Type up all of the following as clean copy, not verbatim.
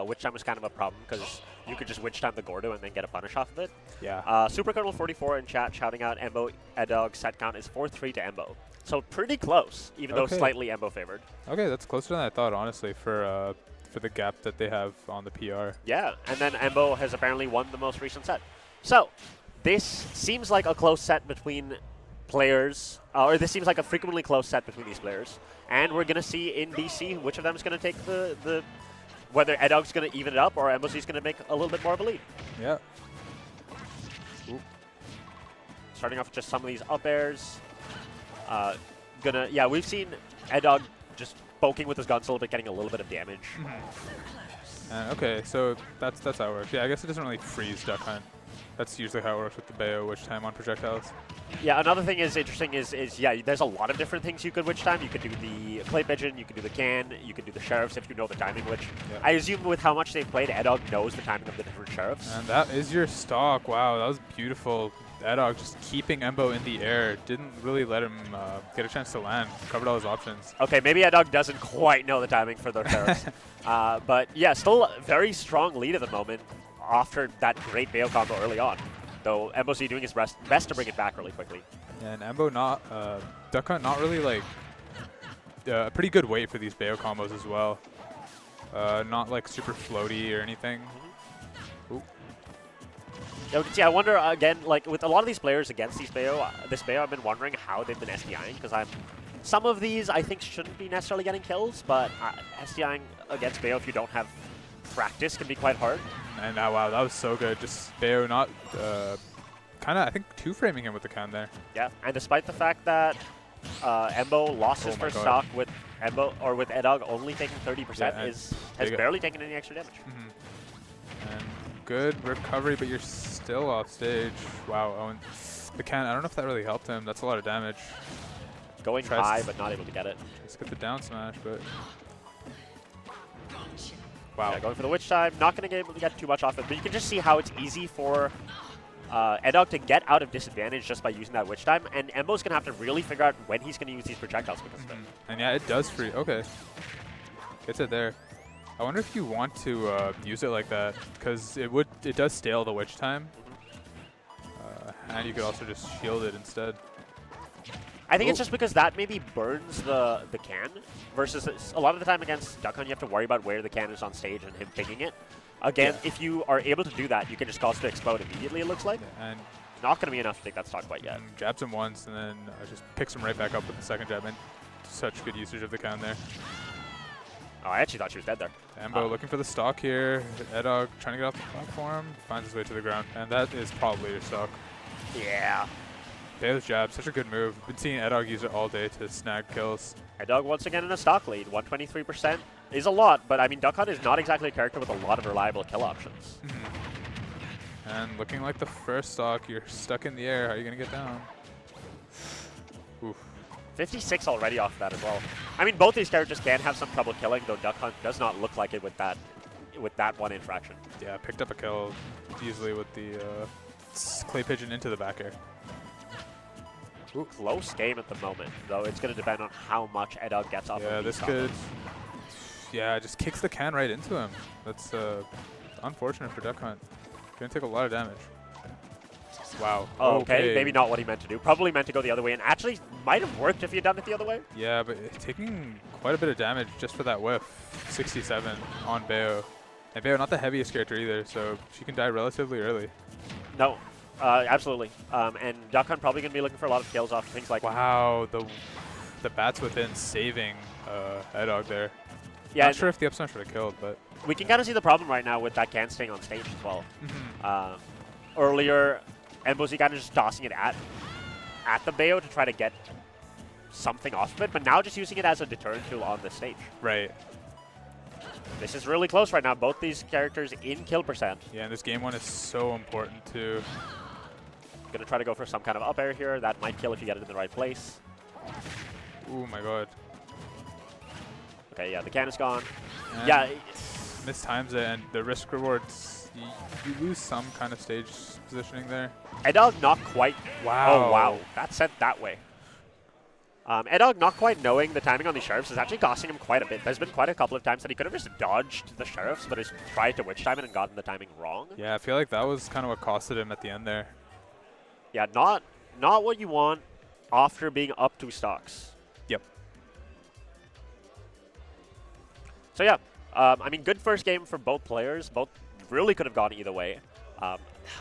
witch time was kind of a problem because you could just witch time the Gordo and then get a punish off of it. Yeah. Super Colonel 44 in chat shouting out Embo Eddawg set count is 4-3 to Embo. So pretty close, even though slightly Embo favored. Okay, that's closer than I thought, honestly, for the gap that they have on the PR. Yeah, and then Embo has apparently won the most recent set. So this seems like a close set between players, or this seems like a frequently close set between these players. And we're going to see in DC which of them is going to take the whether Eddawg's going to even it up or Embo's going to make a little bit more of a lead. Yeah. Ooh. Starting off with just some of these up airs. Yeah, we've seen Eddawg just poking with his guns a little bit, getting a little bit of damage. Okay, so that's how it works. Yeah, I guess it doesn't really freeze Duck Hunt. That's usually how it works with the Bayo witch time on projectiles. Yeah, another thing is interesting is yeah, there's a lot of different things you could witch time. You could do the clay pigeon, you could do the can, you could do the sheriffs if you know the timing, which I assume with how much they've played, Eddawg knows the timing of the different sheriffs. And that is your stock. Wow, that was beautiful. Eddawg just keeping Embo in the air. Didn't really let him get a chance to land. Covered all his options. Okay, maybe Eddawg doesn't quite know the timing for the sheriffs. But yeah, still a very strong lead at the moment after that great Bayo combo early on. Though Embo's doing his best to bring it back really quickly. And Embo Duck Hunt not really like a pretty good weight for these Bayo combos as well. Not like super floaty or anything. Ooh. Yeah, I wonder again, like with a lot of these players against this Bayo, I've been wondering how they've been SDIing because some of these I think shouldn't be necessarily getting kills, but SDIing against Bayo if you don't have practice can be quite hard. And wow, that was so good. Just Bayo not kind of, I think, two-framing him with the can there. Yeah, and despite the fact that Embo lost his first stock with with Eddawg only taking 30%, has barely taken any extra damage. And good recovery, but you're still off stage. Wow, Owen. The can, I don't know if that really helped him. That's a lot of damage. Going high, but not able to get it. Let's get the down smash, but... Wow. Yeah, going for the witch time. Not going to be able to get too much off it, but you can just see how it's easy for Eddawg to get out of disadvantage just by using that witch time, and Embo's going to have to really figure out when he's going to use these projectiles because of it. And yeah, it does free. Okay. Gets it there. I wonder if you want to use it like that, because it does stale the witch time, and you could also just shield it instead. I think it's just because that maybe burns the can, versus a lot of the time against Duck Hunt, you have to worry about where the can is on stage and him pinging it. Again, if you are able to do that, you can just cause it to explode immediately, it looks like. And not going to be enough to take that stock quite yet. Jabs him once, and then just picks him right back up with the second jab, and such good usage of the can there. Oh, I actually thought she was dead there. Embo looking for the stock here. Eddawg trying to get off the platform, finds his way to the ground, and that is probably your stock. Yeah. Bayo's jab, such a good move. Been seeing Eddawg use it all day to snag kills. Eddawg once again in a stock lead. 123% is a lot, but I mean, Duck Hunt is not exactly a character with a lot of reliable kill options. And looking like the first stock, you're stuck in the air. How are you going to get down? Oof. 56 already off that as well. I mean, both these characters can have some trouble killing, though Duck Hunt does not look like it with that one interaction. Yeah, picked up a kill easily with the clay pigeon into the back air. Ooh, close game at the moment, though. It's going to depend on how much Eddawg gets off of these combos. Yeah, just kicks the can right into him. That's unfortunate for Duck Hunt. Going to take a lot of damage. Wow. Oh, okay, maybe not what he meant to do. Probably meant to go the other way, and actually might have worked if he had done it the other way. Yeah, but taking quite a bit of damage just for that whiff. 67 on Bayo. And Bayo not the heaviest character either, so she can die relatively early. No. Absolutely. And Duck Hunt probably going to be looking for a lot of kills off things like... Wow, the bats within saving Eddawg there. Yeah, not sure if the up smash would have killed, but... We can kind of see the problem right now with that can staying on stage as well. Earlier, Embo's kind of just tossing it at the Bayo to try to get something off of it, but now just using it as a deterrent tool on the stage. Right. This is really close right now. Both these characters in kill percent. Yeah, and this game one is so important too. Gonna try to go for some kind of up air here. That might kill if you get it in the right place. Oh my god. Okay, yeah, the can is gone. And yeah. Mistimes it, and the risk rewards, you lose some kind of stage positioning there. Eddawg not quite. Wow. Oh, wow. That sent that way. Eddawg not quite knowing the timing on these Sheriffs is actually costing him quite a bit. There's been quite a couple of times that he could have just dodged the Sheriffs, but has tried to witch time it and gotten the timing wrong. Yeah, I feel like that was kind of what costed him at the end there. Yeah, not what you want after being up 2 stocks. Yep. So yeah, I mean, good first game for both players. Both really could have gone either way. A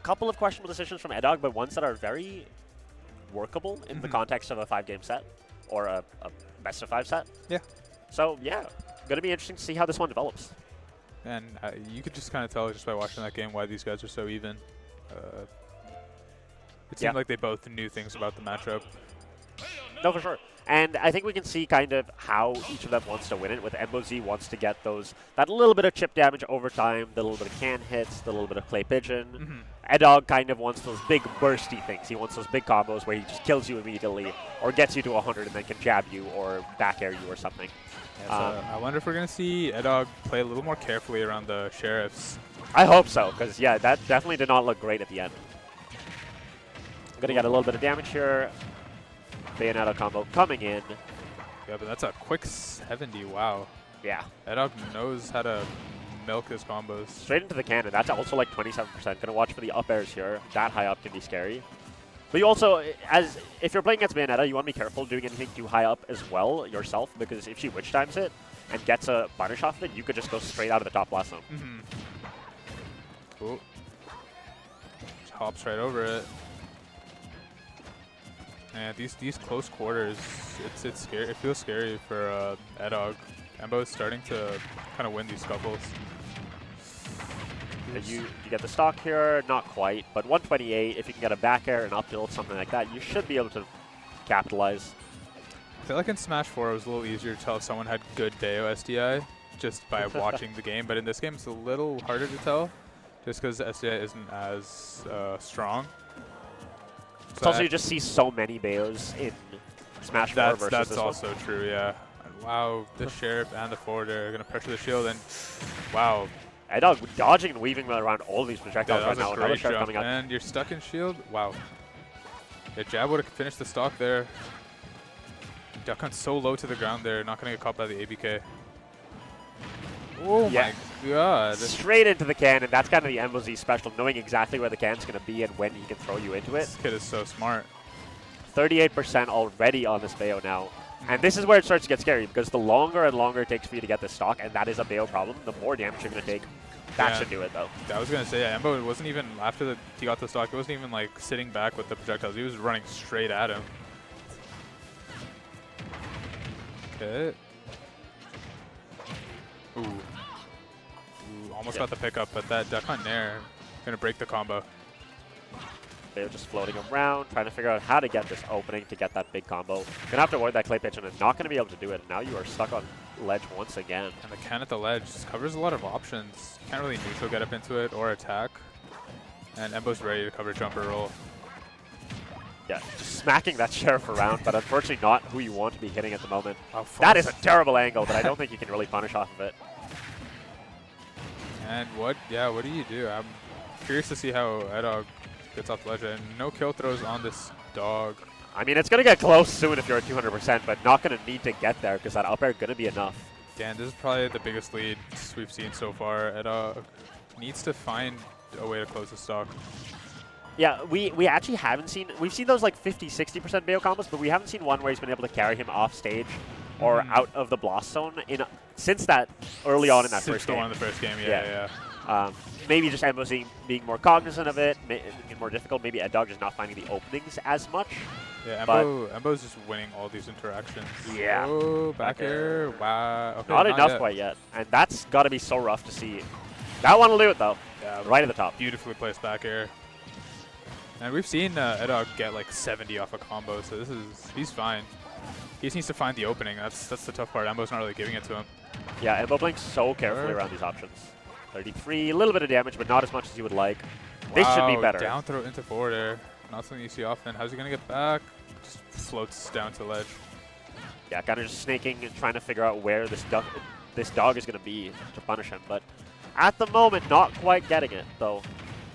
couple of questionable decisions from Eddawg, but ones that are very workable in the context of a 5-game set or a best of 5 set. Yeah. So yeah, going to be interesting to see how this one develops. And you could just kind of tell just by watching that game why these guys are so even. It seemed like they both knew things about the matchup. No, for sure. And I think we can see kind of how each of them wants to win it. With MOZ wants to get that little bit of chip damage over time, the little bit of can hits, the little bit of clay pigeon. Eddawg kind of wants those big bursty things. He wants those big combos where he just kills you immediately or gets you to 100 and then can jab you or back air you or something. Yeah, so I wonder if we're going to see Eddawg play a little more carefully around the Sheriffs. I hope so, because yeah, that definitely did not look great at the end. I'm going to get a little bit of damage here. Bayonetta combo coming in. Yeah, but that's a quick 70. Wow. Yeah. Eddawg knows how to milk his combos. Straight into the cannon. That's also like 27%. Going to watch for the up airs here. That high up can be scary. But you also, if you're playing against Bayonetta, you want to be careful doing anything too high up as well yourself, because if she witch times it and gets a punish off of it, you could just go straight out of the top blast zone. Ooh. Just hops right over it. And these close quarters, it's scary. It feels scary for Eddawg. Embo is starting to kind of win these scuffles. You get the stock here, not quite, but 128. If you can get a back air, an up tilt, something like that, you should be able to capitalize. I feel like in Smash 4 it was a little easier to tell if someone had good Bayo SDI just by watching the game, but in this game it's a little harder to tell just because SDI isn't as strong. So also, you just see so many Bayos in Smash 4 versus That's this also one. true, yeah. And wow, the Sheriff and the forwarder are going to pressure the shield, and wow. Eddawg dodging and weaving around all these projectiles Yeah, right now. Another shard coming up. And you're stuck in shield. Wow. Yeah, jab would have finished the stock there. Duck Hunt's so low to the ground there, not going to get caught by the ABK. Oh my god. Straight into the cannon. That's kind of the MOZ special, knowing exactly where the can's going to be and when he can throw you into it. This kid is so smart. 38% already on this Bayo now. And this is where it starts to get scary, because the longer and longer it takes for you to get this stock, and that is a Bayo problem, the more damage you're going to take. That should do it, though. I was going to say, yeah, Embo wasn't even, after he got the stock, it wasn't even like sitting back with the projectiles. He was running straight at him. Okay. Ooh. Almost got the pickup, but that Duck Hunt Nair going to break the combo. They're just floating around, trying to figure out how to get this opening to get that big combo. Gonna have to avoid that clay pigeon and not gonna be able to do it. And now you are stuck on ledge once again. And the can at the ledge just covers a lot of options. You can't really neutral get up into it or attack. And Embo's ready to cover jumper roll. Yeah, just smacking that Sheriff around, but unfortunately not who you want to be hitting at the moment. Oh, that is a terrible angle, but I don't think you can really punish off of it. And what do you do? I'm curious to see how Eddawg gets off the ledge, and no kill throws on this dog. I mean, it's going to get close soon if you're at 200%, but not going to need to get there because that up air going to be enough. Yeah, and this is probably the biggest lead we've seen so far. Eddawg needs to find a way to close the stock. Yeah, we actually haven't seen, we've seen those like 50-60% Bayo combos, but we haven't seen one where he's been able to carry him off stage or out of the blast zone since that early on in that first game. Since the one in the first game, yeah. Maybe just Embo being more cognizant of it, making it more difficult. Maybe Eddawg just not finding the openings as much. Yeah, Embo's just winning all these interactions. Yeah. Oh, back air. Wow. Okay, not enough quite yet. And that's got to be so rough to see. That one will do it, though. Yeah, right at the top. Beautifully placed back air. And we've seen Eddawg get like 70 off a combo, so he's fine. He just needs to find the opening. That's the tough part. Embo's not really giving it to him. Yeah, Embo playing so carefully around these options. 33, a little bit of damage, but not as much as you would like. This should be better. Down throw into forward air. Not something you see often. How's he going to get back? Just floats down to ledge. Yeah, kind of just snaking and trying to figure out where this dog is going to be to punish him. But at the moment, not quite getting it, though.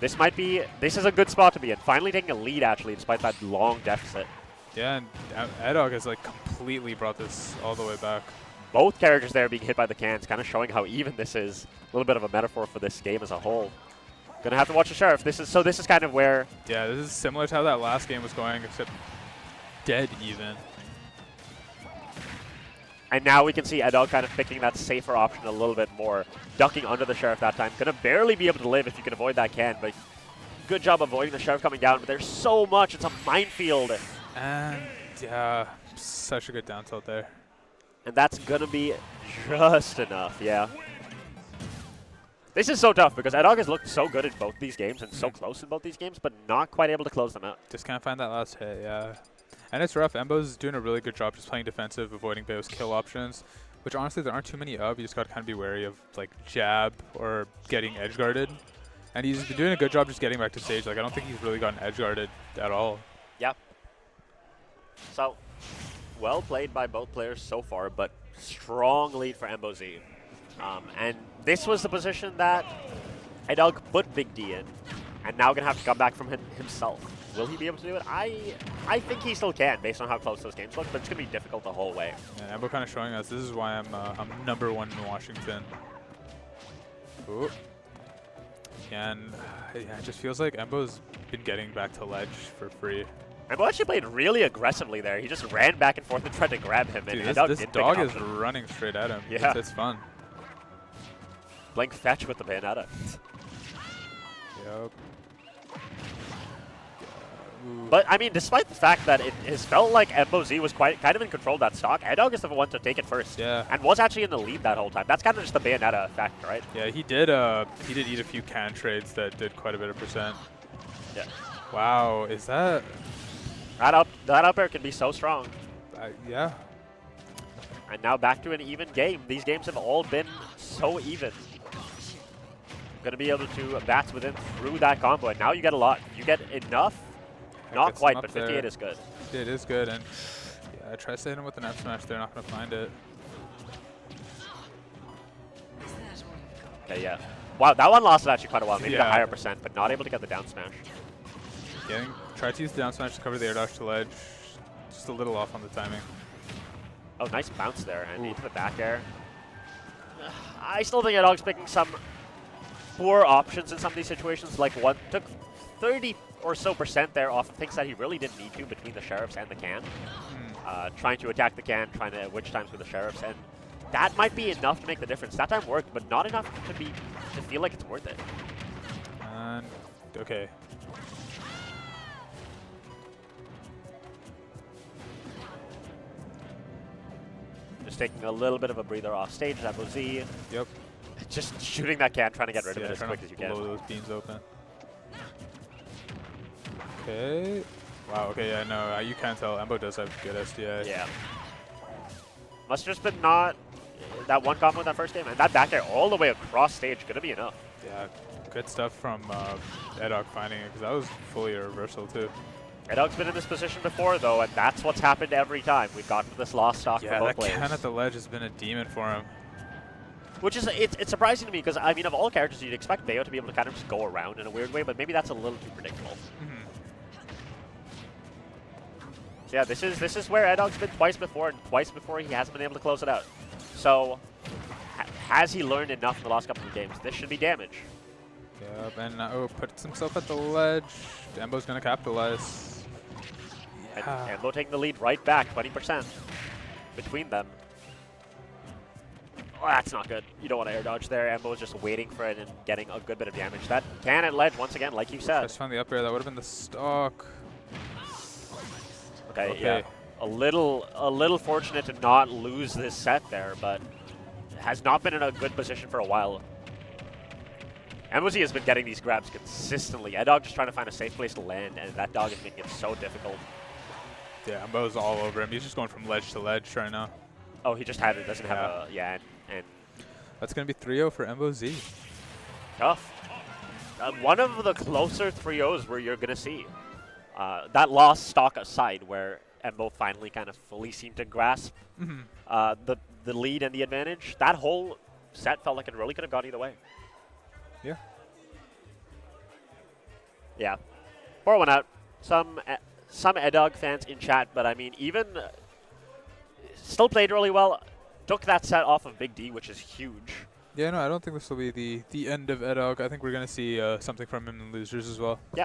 This is a good spot to be in. Finally taking a lead, actually, despite that long deficit. Yeah, and Eddawg has like completely brought this all the way back. Both characters there being hit by the cans, kind of showing how even this is. A little bit of a metaphor for this game as a whole. Gonna have to watch the Sheriff. This is kind of where. Yeah, this is similar to how that last game was going, except dead even. And now we can see Eddawg kind of picking that safer option a little bit more, ducking under the Sheriff that time. Gonna barely be able to live if you can avoid that can, but good job avoiding the Sheriff coming down. But there's so much; it's a minefield. And yeah, such a good down tilt there. And that's gonna be just enough, yeah. This is so tough because Eddawg has looked so good in both these games and so close in both these games, but not quite able to close them out. Just can't find that last hit, yeah. And it's rough. Embo's doing a really good job just playing defensive, avoiding Bayo's kill options, which honestly there aren't too many of. You just got to kind of be wary of like jab or getting edge guarded. And he's been doing a good job just getting back to stage. Like I don't think he's really gotten edge guarded at all. Yep. So, well played by both players so far, but strong lead for MBOZ. And this was the position that Eddawg put Big D in, and now going to have to come back from himself. Will he be able to do it? I think he still can, based on how close those games look, but it's going to be difficult the whole way. Yeah, Embo kind of showing us this is why I'm #1 in Washington. Ooh. And yeah, it just feels like Embo's been getting back to ledge for free. Embo actually played really aggressively there. He just ran back and forth and tried to grab him. Dude, and this dog is running straight at him. Yeah. It's fun. Blink fetch with the Bayonetta. Yep. But, I mean, despite the fact that it has felt like MBOZ was kind of in control of that stock, Eddawg is the one to take it first. Yeah. And was actually in the lead that whole time. That's kind of just the Bayonetta effect, right? Yeah, he did eat a few can trades that did quite a bit of percent. Yeah. Wow, is that... That up air can be so strong. Yeah. And now back to an even game. These games have all been so even. Going to be able to bats within through that combo. And now you get a lot. You get enough. Not quite, but 58 there. Is good. It is good, and yeah, try to hit him with an F smash. They're not going to find it. Okay, yeah. Wow, that one lasted actually quite a while. Maybe yeah. a higher percent, but not able to get the down smash. Try to use the down smash to cover the air dodge to ledge. Just a little off on the timing. Oh, nice bounce there, and into the back air. I still think Eddawg's picking some poor options in some of these situations. Like one took 30 or so percent there off of things that he really didn't need to between the Sheriffs and the can. Trying to attack the can, trying to witch times with the Sheriffs, and that might be enough to make the difference. That time worked, but not enough to feel like it's worth it. And okay. Just taking a little bit of a breather off stage. That was Z. Yep. Just shooting that can, trying to get rid of it as quick as you can. Blow those beans open. Okay. Wow, okay, yeah, no, you can't tell. Embo does have good SDI. Yeah. Must have just been not that one combo in that first game. And that back air all the way across stage, gonna be enough. Yeah, good stuff from Eddawg finding it, because that was fully a reversal, too. Eddawg's been in this position before, though, and that's what's happened every time. We've gotten this lost stock for both players. Yeah, that can at the ledge has been a demon for him. Which is, it's surprising to me, because, I mean, of all characters, you'd expect Bayo to be able to kind of just go around in a weird way, but maybe that's a little too predictable. So yeah, this is where Eddawg's been twice before, and twice before he hasn't been able to close it out. So, has he learned enough in the last couple of games? This should be damage. Yep, and puts himself at the ledge. Embo's going to capitalize. Yeah. And Embo taking the lead right back, 20% between them. Oh, that's not good. You don't want to air dodge there. Embo's just waiting for it and getting a good bit of damage. That can at ledge, once again, like you said. Just found the up air. That would have been the stock. Okay, yeah. A little fortunate to not lose this set there, but has not been in a good position for a while. MOZ has been getting these grabs consistently. Eddawg just trying to find a safe place to land, and that dog is making it so difficult. Yeah, Embo's all over him. He's just going from ledge to ledge right now. Oh, he just doesn't have a, yeah, and that's going to be 3-0 for MBOZ. Tough. One of the closer 3-0s where you're going to see. That lost stock aside, where Embo finally kind of fully seemed to grasp the lead and the advantage, that whole set felt like it really could have gone either way. Yeah. Yeah. Pour one out. Some Eddawg fans in chat, but I mean, even still played really well. Took that set off of Big D, which is huge. Yeah, no, I don't think this will be the end of Eddawg. I think we're going to see something from him in losers as well. Yep.